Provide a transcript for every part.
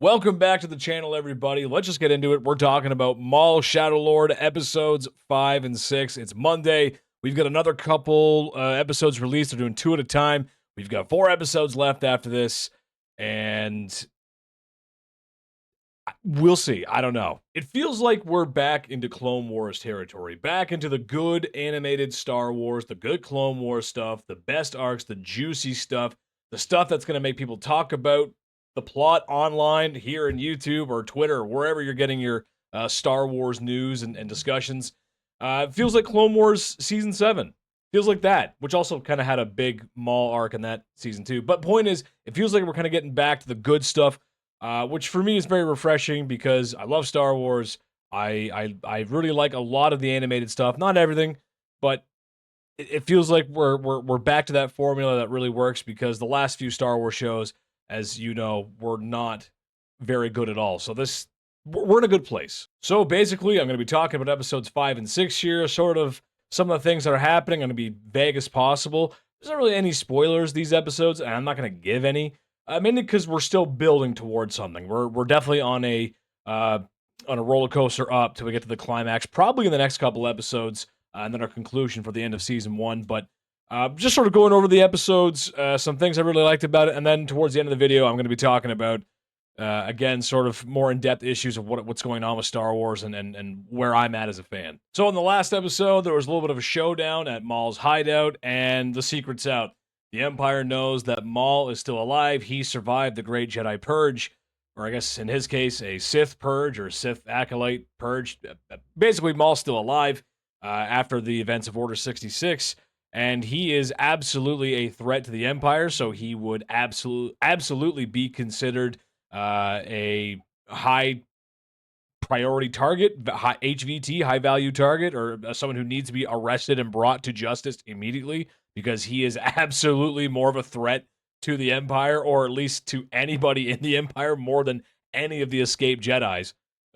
Welcome back to the channel, everybody. Let's just get into it. We're talking about Maul Shadow Lord episodes 5 and 6. It's Monday. We've got another couple episodes released. They're doing 2 at a time. We've got 4 episodes left after this, and we'll see. I don't know. It feels like we're back into Clone Wars territory, back into the good animated Star Wars, the good Clone Wars stuff, the best arcs, the juicy stuff, the stuff that's going to make people talk about the plot online here in YouTube or Twitter or wherever you're getting your Star Wars news and discussions. It feels like Clone Wars Season 7. Feels like that, which also kind of had a big Maul arc in that season too. But point is, it feels like we're kind of getting back to the good stuff, which for me is very refreshing because I love Star Wars. I really like a lot of the animated stuff, not everything, but it feels like we're back to that formula that really works because the last few Star Wars shows, as you know, were not very good at all. So we're in a good place. So basically, I'm going to be talking about episodes 5 and 6 here, sort of some of the things that are happening. I'm going to be vague as possible. There's not really any spoilers these episodes, and I'm not going to give any. Mainly because we're still building towards something. We're definitely on a roller coaster up till we get to the climax, probably in the next couple episodes, and then our conclusion for the end of season 1. But just sort of going over the episodes, some things I really liked about it, and then towards the end of the video, I'm going to be talking about again, sort of more in-depth issues of what's going on with Star Wars and where I'm at as a fan. So in the last episode, there was a little bit of a showdown at Maul's hideout, and the secret's out. The Empire knows that Maul is still alive. He survived the Great Jedi Purge, or I guess in his case, a Sith Purge or Sith Acolyte Purge. Basically, Maul's still alive after the events of Order 66, and he is absolutely a threat to the Empire, so he would absolutely be considered a high priority target, high HVT, high value target, or someone who needs to be arrested and brought to justice immediately because he is absolutely more of a threat to the Empire, or at least to anybody in the Empire, more than any of the escaped Jedis,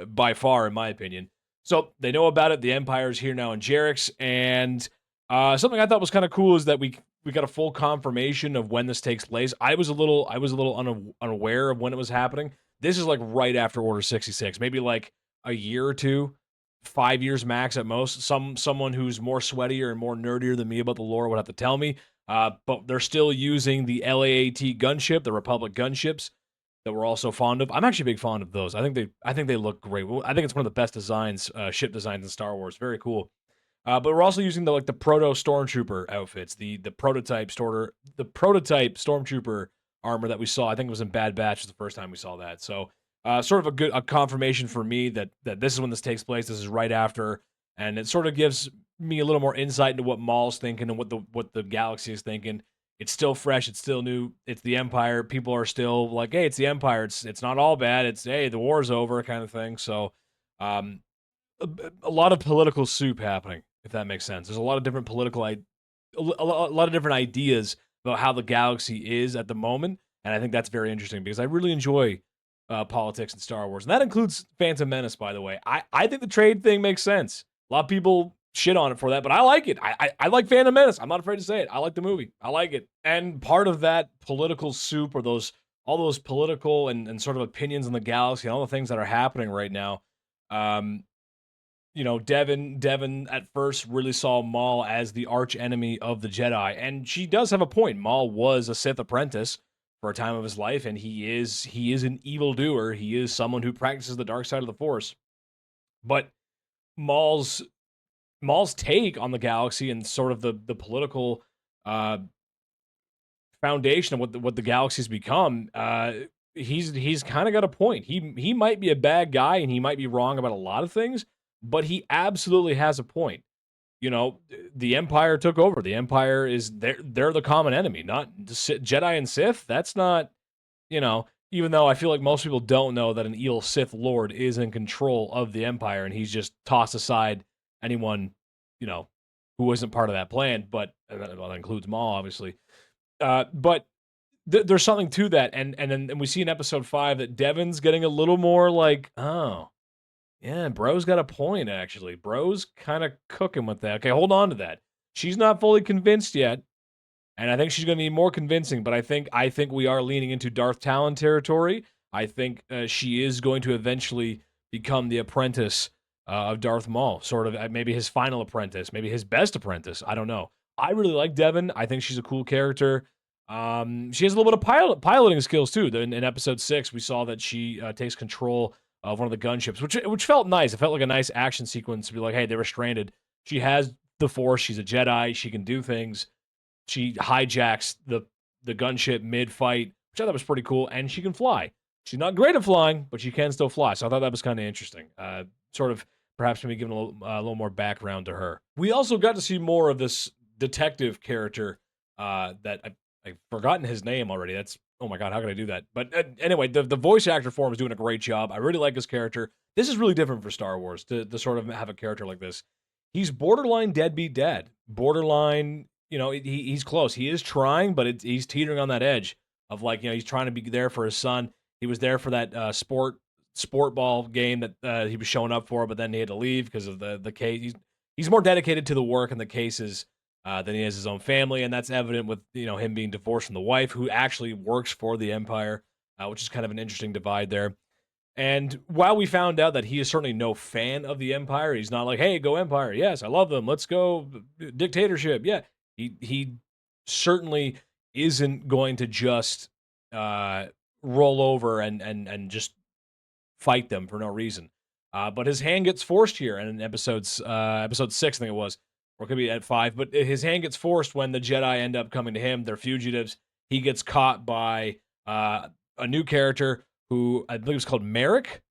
by far, in my opinion. So they know about it. The Empire's here now in Jarrex, and something I thought was kind of cool is that we got a full confirmation of when this takes place. I was a little unaware of when it was happening. This is like right after Order 66, maybe like a year or two, 5 years max at most. Someone who's more sweatier and more nerdier than me about the lore would have to tell me. But they're still using the LAAT gunship, the Republic gunships that we're also fond of. I'm actually a big fond of those. I think they look great. I think it's one of the best designs, ship designs in Star Wars. Very cool. But we're also using the proto stormtrooper outfits, the prototype stormtrooper armor that we saw. I think it was in Bad Batch was the first time we saw that. So sort of a confirmation for me that this is when this takes place. This is right after, and it sort of gives me a little more insight into what Maul's thinking and what the galaxy is thinking. It's still fresh. It's still new. It's the Empire. People are still like, hey, it's the Empire. It's not all bad. It's, hey, the war's over kind of thing. So a lot of political soup happening, if that makes sense. There's a lot of different a lot of different ideas about how the galaxy is at the moment, and I think that's very interesting because I really enjoy politics in Star Wars, and that includes Phantom Menace, by the way. I think the trade thing makes sense. A lot of people shit on it for that, but I like it. I like Phantom Menace. I'm not afraid to say it. I like the movie. I like it. And part of that political soup, or all those political and sort of opinions in the galaxy, and all the things that are happening right now, you know, Devin at first really saw Maul as the arch enemy of the Jedi, and she does have a point. Maul was a Sith apprentice for a time of his life, and he is an evildoer. He is someone who practices the dark side of the Force. But Maul's take on the galaxy and sort of the political foundation of what the galaxy's become, he's kind of got a point. He might be a bad guy and he might be wrong about a lot of things, but he absolutely has a point. You know, the Empire took over. The Empire is they're the common enemy, not Jedi and Sith. That's not, you know, even though I feel like most people don't know that an evil Sith Lord is in control of the Empire and he's just tossed aside anyone, you know, who isn't part of that plan, but that includes Maul, obviously. But there's something to that, and then we see in episode 5 that Devin's getting a little more like, oh, yeah, bro's got a point, actually. Bro's kind of cooking with that. Okay, hold on to that. She's not fully convinced yet, and I think she's going to need more convincing, but I think we are leaning into Darth Talon territory. I think she is going to eventually become the apprentice of Darth Maul, sort of maybe his final apprentice, maybe his best apprentice. I don't know. I really like Devin. I think she's a cool character. She has a little bit of piloting skills too. In episode 6, we saw that she takes control of one of the gunships, which felt nice. It felt like a nice action sequence to be like, hey, they were stranded. She has the Force. She's a Jedi. She can do things. She hijacks the gunship mid fight, which I thought was pretty cool, and she can fly. She's not great at flying, but she can still fly. So I thought that was kind of interesting. Sort of perhaps maybe giving a little more background to her. We also got to see more of this detective character that I've forgotten his name already. That's, oh my god, how could I do that? But anyway, the voice actor for him is doing a great job. I really like his character. This is really different for Star Wars to sort of have a character like this. He's borderline deadbeat dad. Borderline, he's close. He is trying, but he's teetering on that edge of like, he's trying to be there for his son. He was there for that sport ball game that he was showing up for, but then he had to leave because of the case. He's more dedicated to the work and the cases than he is his own family, and that's evident with him being divorced from the wife, who actually works for the Empire, which is kind of an interesting divide there. And while we found out that he is certainly no fan of the Empire, he's not like, "Hey, go Empire! Yes, I love them. Let's go dictatorship." Yeah, he certainly isn't going to just roll over and just fight them for no reason. But his hand gets forced here, and in episode 6, I think it was, or it could be at 5. But his hand gets forced when the Jedi end up coming to him. They're fugitives. He gets caught by a new character who I believe is called Merrick.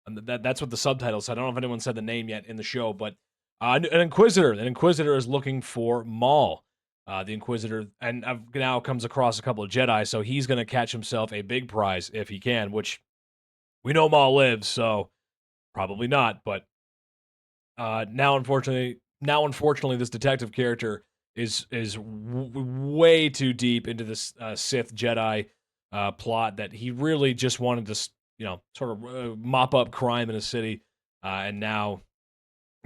And that's what the subtitles said. I don't know if anyone said the name yet in the show, but an Inquisitor. An Inquisitor is looking for Maul. The Inquisitor, and now comes across a couple of Jedi, so he's going to catch himself a big prize if he can, which we know Maul lives, so probably not. But now, unfortunately, this detective character is way too deep into this Sith Jedi plot that he really just wanted to, sort of mop up crime in a city, and now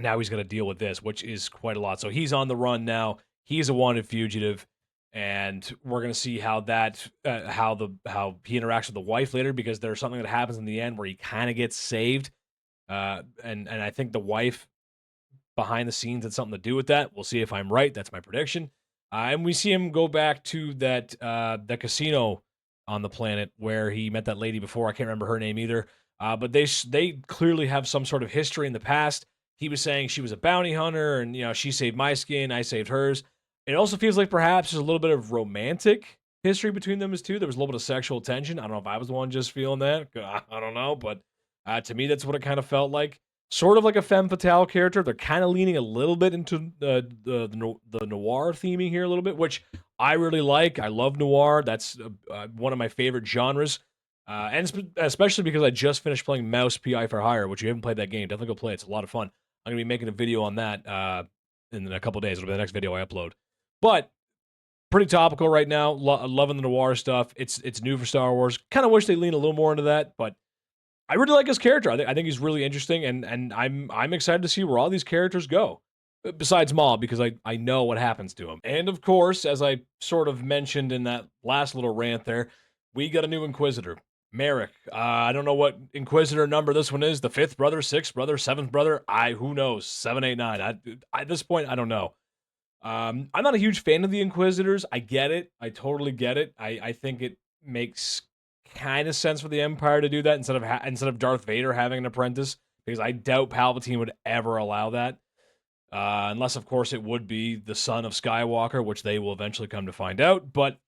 he's going to deal with this, which is quite a lot. So he's on the run now. He's a wanted fugitive, and we're going to see how how he interacts with the wife later, because there's something that happens in the end where he kind of gets saved, and I think the wife behind the scenes had something to do with that. We'll see if I'm right. That's my prediction. And we see him go back to that casino on the planet where he met that lady before. I can't remember her name either. But they clearly have some sort of history in the past. He was saying she was a bounty hunter, and she saved my skin, I saved hers. It also feels like perhaps there's a little bit of romantic history between them as two. There was a little bit of sexual tension. I don't know if I was the one just feeling that. I don't know, but to me, that's what it kind of felt like. Sort of like a femme fatale character. They're kind of leaning a little bit into the noir theming here a little bit, which I really like. I love noir. That's one of my favorite genres. And especially because I just finished playing Mouse PI for Hire, which you haven't played that game, definitely go play it. It's a lot of fun. I'm going to be making a video on that in a couple days. It'll be the next video I upload. But pretty topical right now. Loving the noir stuff. It's new for Star Wars. Kind of wish they lean a little more into that, but I really like his character. I think he's really interesting, and I'm excited to see where all these characters go. Besides Maul, because I know what happens to him. And of course, as I sort of mentioned in that last little rant there, we got a new Inquisitor, Merrick. I don't know what Inquisitor number this one is. The 5th brother, 6th brother, 7th brother. Who knows? 7, 8, 9. At this point, I don't know. I'm not a huge fan of the Inquisitors. I get it. I totally get it. I think it makes kind of sense for the Empire to do that instead of Darth Vader having an apprentice, because I doubt Palpatine would ever allow that, unless of course it would be the son of Skywalker, which they will eventually come to find out. But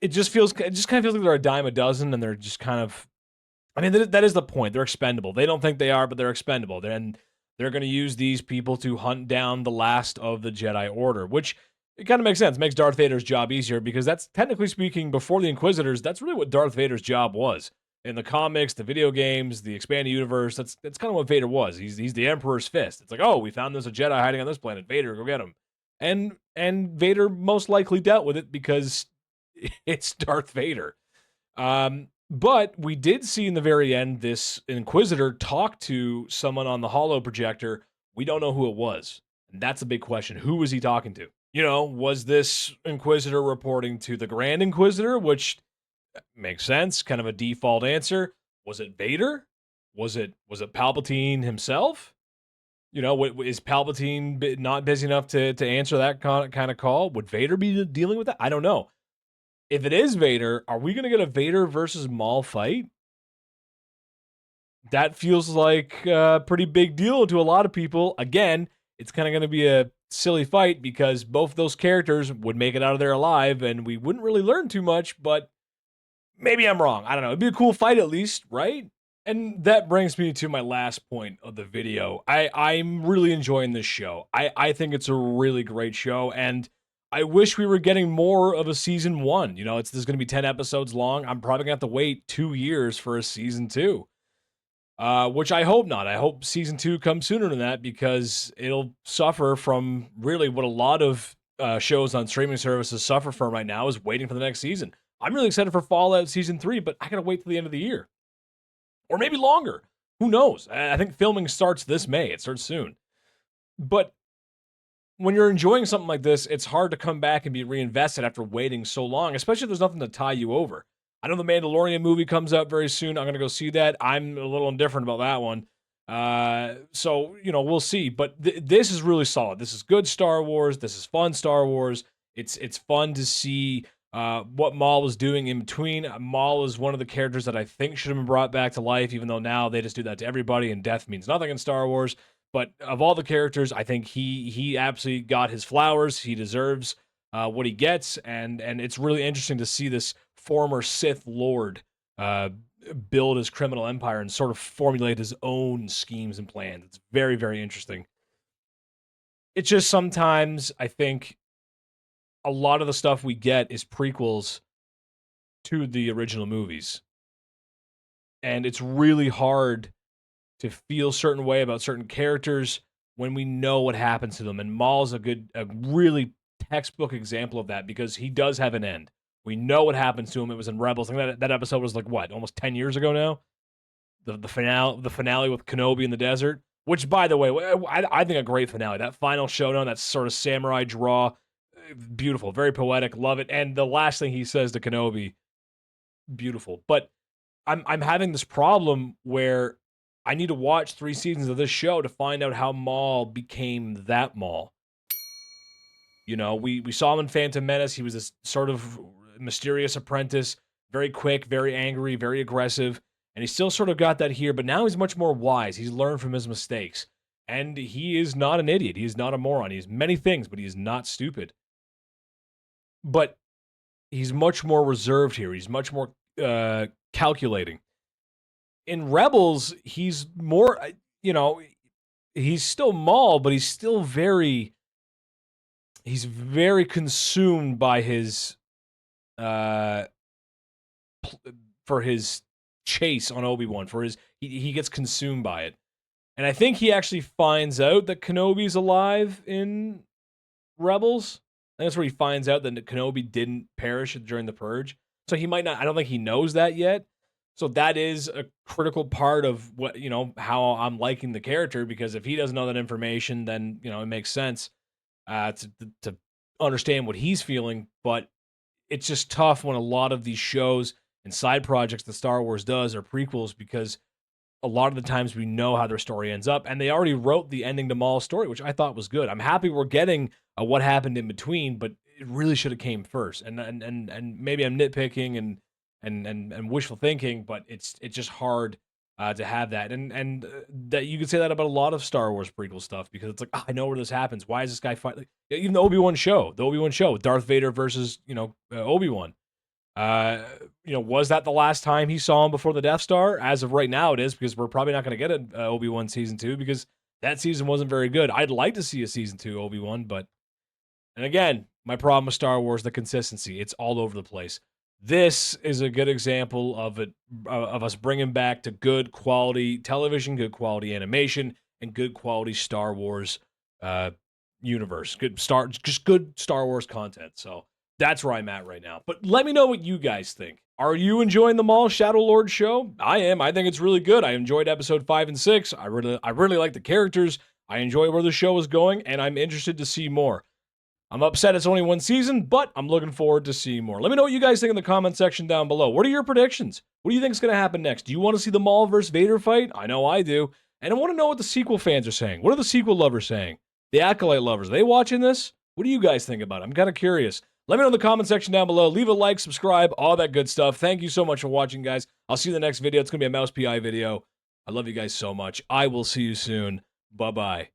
it just kind of feels like they're a dime a dozen, and they're just kind of, I mean, that is the point. They're expendable. They don't think they are, but they're expendable. They're going to use these people to hunt down the last of the Jedi Order, which it kind of makes sense. It makes Darth Vader's job easier, because that's, technically speaking, before the Inquisitors, that's really what Darth Vader's job was. In the comics, the video games, the expanded universe, that's kind of what Vader was. He's the Emperor's fist. It's like, oh, we found there's a Jedi hiding on this planet. Vader, go get him. And Vader most likely dealt with it because it's Darth Vader. But we did see in the very end this Inquisitor talk to someone on the holo projector. We don't know who it was. And that's a big question. Who was he talking to? Was this Inquisitor reporting to the Grand Inquisitor, which makes sense, kind of a default answer. Was it Vader? Was it Palpatine himself? Is Palpatine not busy enough to answer that kind of call? Would Vader be dealing with that? I don't know. If it is Vader, are we going to get a Vader versus Maul fight? That feels like a pretty big deal to a lot of people. Again, it's kind of going to be a silly fight because both those characters would make it out of there alive, and we wouldn't really learn too much, but maybe I'm wrong. I don't know. It'd be a cool fight at least, right? And that brings me to my last point of the video. I'm really enjoying this show. I think it's a really great show, and I wish we were getting more of a season one. This is going to be 10 episodes long. I'm probably going to have to wait 2 years for a season two, which I hope not. I hope season two comes sooner than that because it'll suffer from really what a lot of shows on streaming services suffer from right now is waiting for the next season. I'm really excited for Fallout season 3, but I gotta wait till the end of the year, or maybe longer. Who knows? I think filming starts this May. It starts soon. But when you're enjoying something like this, it's hard to come back and be reinvested after waiting so long, especially if there's nothing to tie you over. I know the Mandalorian movie comes out very soon. I'm gonna go see that. I'm a little indifferent about that one. So we'll see. But this is really solid. This is good Star Wars. This is fun Star Wars. It's fun to see what Maul was doing in between. Maul is one of the characters that I think should have been brought back to life, even though now they just do that to everybody, and death means nothing in Star Wars. But of all the characters, I think he absolutely got his flowers. He deserves what he gets, and it's really interesting to see this former Sith Lord build his criminal empire and sort of formulate his own schemes and plans. It's very, very interesting. It's just sometimes I think a lot of the stuff we get is prequels to the original movies. And it's really hard to feel a certain way about certain characters when we know what happens to them. And Maul's a really textbook example of that because he does have an end. We know what happens to him. It was in Rebels. I think that episode was like what, almost 10 years ago now? The finale with Kenobi in the desert. Which, by the way, I think a great finale. That final showdown, that sort of samurai draw, beautiful, very poetic, love it. And the last thing he says to Kenobi, beautiful. But I'm having this problem where I need to watch 3 seasons of this show to find out how Maul became that Maul. We saw him in Phantom Menace. He was this sort of mysterious apprentice, very quick, very angry, very aggressive, and he still sort of got that here, but now he's much more wise. He's learned from his mistakes, and he is not an idiot. He is not a moron. He's many things, but he is not stupid. But he's much more reserved here. He's much more calculating. In Rebels, he's more, he's still Maul, but he's still very consumed by his for his chase on Obi-Wan. He gets consumed by it. And I think he actually finds out that Kenobi's alive in Rebels. I think that's where he finds out that Kenobi didn't perish during the Purge. So he might not, I don't think he knows that yet. So that is a critical part of what, how I'm liking the character, because if he doesn't know that information, then, it makes sense to understand what he's feeling. But it's just tough when a lot of these shows and side projects that Star Wars does are prequels, because a lot of the times we know how their story ends up, and they already wrote the ending to Maul's story, which I thought was good. I'm happy we're getting what happened in between, but it really should have came first. And maybe I'm nitpicking and wishful thinking, but it's just hard to have that. And that you could say that about a lot of Star Wars prequel stuff, because it's like, I know where this happens. Why is this guy fighting? Even the Obi-Wan show, Darth Vader versus Obi-Wan. Was that the last time he saw him before the Death Star? As of right now, it is, because we're probably not going to get an Obi-Wan season 2, because that season wasn't very good. I'd like to see a season 2 Obi-Wan, but, and again, my problem with Star Wars, the consistency. It's all over the place. This is a good example of it, of us bringing back to good quality television, good quality animation, and good quality Star Wars universe. Just good Star Wars content. So that's where I'm at right now. But let me know what you guys think. Are you enjoying the Maul Shadow Lord show? I am. I think it's really good. I enjoyed episode 5 and 6. I really like the characters. I enjoy where the show is going, and I'm interested to see more. I'm upset it's only one season, but I'm looking forward to seeing more. Let me know what you guys think in the comment section down below. What are your predictions? What do you think is going to happen next? Do you want to see the Maul versus Vader fight? I know I do. And I want to know what the sequel fans are saying. What are the sequel lovers saying? The Acolyte lovers, are they watching this? What do you guys think about it? I'm kind of curious. Let me know in the comment section down below. Leave a like, subscribe, all that good stuff. Thank you so much for watching, guys. I'll see you in the next video. It's going to be a Mouse PI video. I love you guys so much. I will see you soon. Bye-bye.